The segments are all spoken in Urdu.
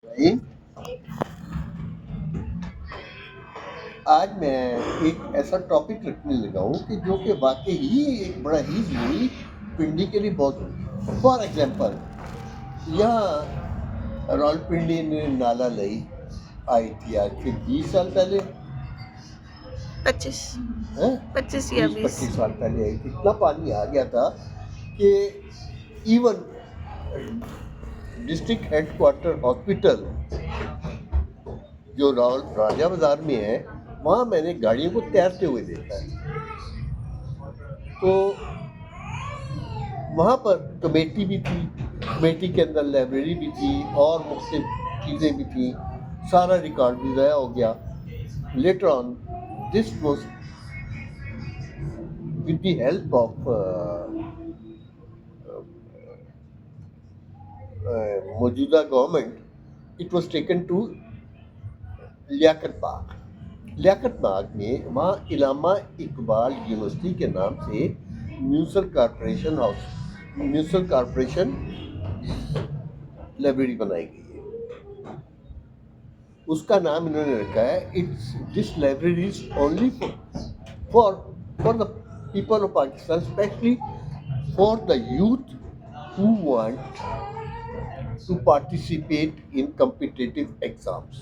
بھائی، آج میں ایک ایسا ٹاپک رکھنے لگا ہوں کہ جو کہ واقعی ہی ایک بڑا ہی ضروری پنڈی کے لیے بہت ضروری. فار ایگزامپل، یہاں رول پنڈی میں نالا لئی آئی تھی آج سے 20 سال پہلے. 25 ہاں؟ 25 یا 20. 25 سال پہلے آئی تھی. اتنا پانی آ گیا تھا کہ even district head quarter hospital جو راجہ بازار میں ہے، وہاں میں نے گاڑیوں کو تیرتے ہوئے دیکھا ہے. تو وہاں پر کمیٹی بھی تھی، کمیٹی کے اندر لائبریری بھی تھی اور مختلف چیزیں بھی تھیں. سارا ریکارڈ بھی ضائع ہو گیا. Later on this was with the help of موجودہ government. It was taken to Liaquat Bagh. Liaquat باغ میں وہاں علامہ اقبال یونیورسٹی کے نام سے میونسپل کارپوریشن لائبریری بنائی گئی ہے. اس کا نام انہوں نے رکھا ہے this library is only for the people of Pakistan, especially for the youth who want to participate in competitive exams,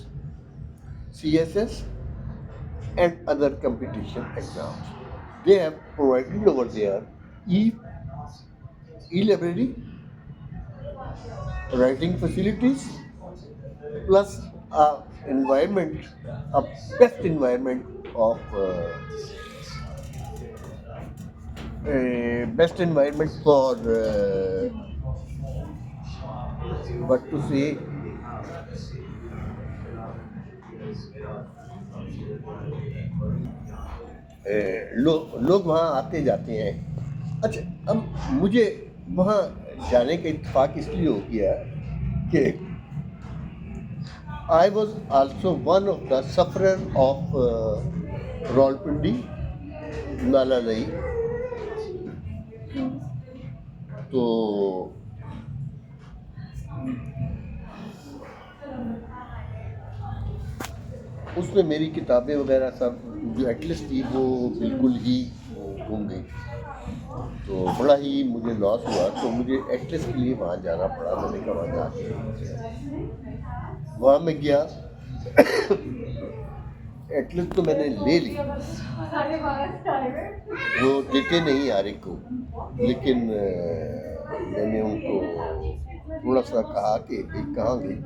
CSS and other competition exams. They have provided over there e-library, writing facilities, plus a best environment for what to say, لوگ وہاں آتے جاتے ہیں. اچھا، اب مجھے وہاں جانے کا اتفاق اس لیے ہو گیا کہ I was also one of the sufferer of Rawalpindi, Nala Lai. تو اس میں میری کتابیں وغیرہ سب جو ایٹلس تھی وہ بالکل ہی گم گئی. تو بڑا ہی مجھے لاس ہوا. تو مجھے ایٹلس کے لیے وہاں جانا پڑا. میں نے کہا وہاں جا کے وہاں میں گیا. ایٹلس تو میں نے لے لی، وہ دیتے نہیں ہر ایک کو، لیکن میں نے ان کو تھوڑا سا کہا کہ بھائی کہاں گئی.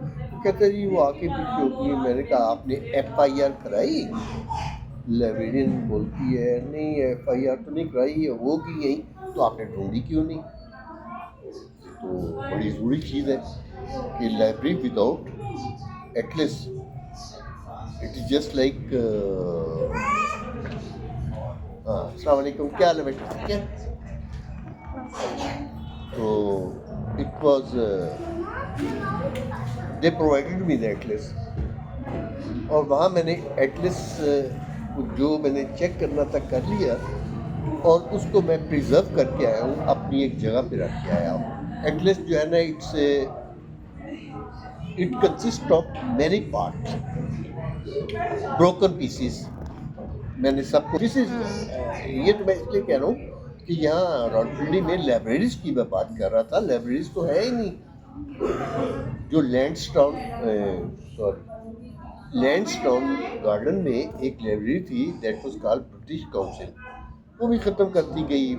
کہتے جی وہ آ کے پیچھے ہوتی ہے. میں نے کہا آپ نے FIR کرائی؟ لائبریرین بولتی ہے نہیں FIR تو نہیں کرائی ہے. وہ کی یہیں تو آپ نے ڈھونڈی کیوں نہیں؟ تو بڑی ضروری چیز ہے کہ library without Atlas it is just like. السلام علیکم، کیا حال ہے بیٹا؟ ٹھیک ہے. تو it was they provided me the Atlas. اور وہاں میں نے ایٹلس جو میں نے چیک کرنا تھا کر لیا، اور اس کو میں پریزرو کر کے آیا ہوں، اپنی ایک جگہ پہ رکھ کے آیا ہوں. ایٹلس جو ہے نا it consist of many parts, broken pieces. میں نے سب کو یہ تو میں اس لیے کہہ رہا ہوں کہ یہاں راولپنڈی میں لائبریریز کی میں بات کر رہا تھا. لائبریریز تو ہے ہی نہیں. جو لینڈسٹون گارڈن میں ایک لائبریری تھی that was called British council, وہ بھی ختم کر دی گئی.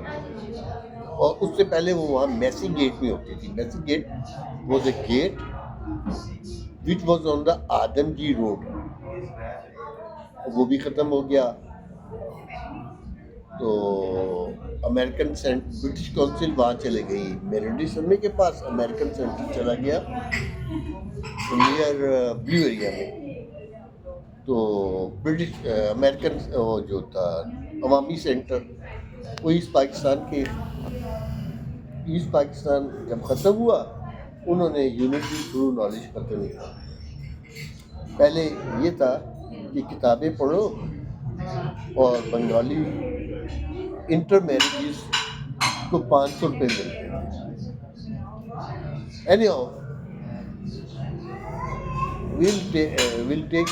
اور اس سے پہلے وہ وہاں میسی گیٹ میں ہوتی تھی. Massey gate was a gate which was on the Adamjee road, وہ بھی ختم ہو گیا. تو امریکن برٹش کاؤنسل وہاں چلے گئی. میلڈی سرمے کے پاس امریکن سینٹر چلا گیا نیئر بلیو ایریا میں. تو برٹش امریکن وہ جو تھا عوامی سینٹر، وہ ایسٹ پاکستان جب ختم ہوا انہوں نے یونٹی تھرو نالج ختم کیا. پہلے یہ تھا کہ کتابیں پڑھو اور بنگالی انٹر میریجز کو 500 روپے ملتے تھے. Any how, will take.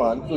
500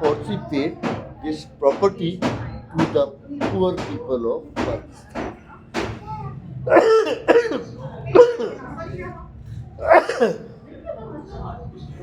forfeit this property to the poor people of Pakistan.